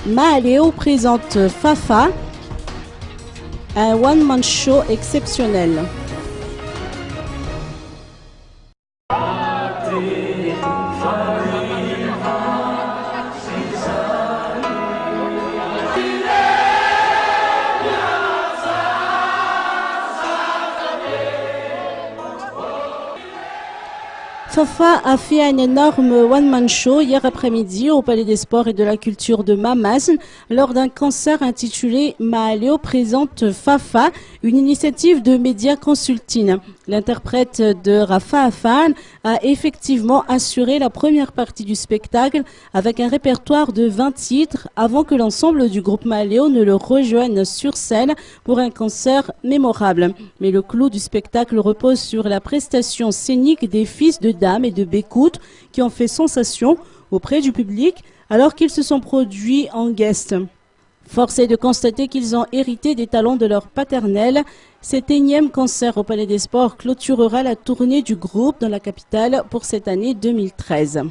Mahaléo présente Fafa, un one-man show exceptionnel. Fafa a fait un énorme one-man show hier après-midi au Palais des Sports et de la Culture de Mamazn lors d'un concert intitulé Mahaléo présente Fafa, une initiative de Media Consulting. L'interprète de Rafa Afan a effectivement assuré la première partie du spectacle avec un répertoire de 20 titres avant que l'ensemble du groupe Mahaléo ne le rejoigne sur scène pour un concert mémorable. Mais le clou du spectacle repose sur la prestation scénique des fils de Dame et de Bécoute qui ont fait sensation auprès du public alors qu'ils se sont produits en guest. Force est de constater qu'ils ont hérité des talents de leur paternel. Cet énième concert au Palais des Sports clôturera la tournée du groupe dans la capitale pour cette année 2013.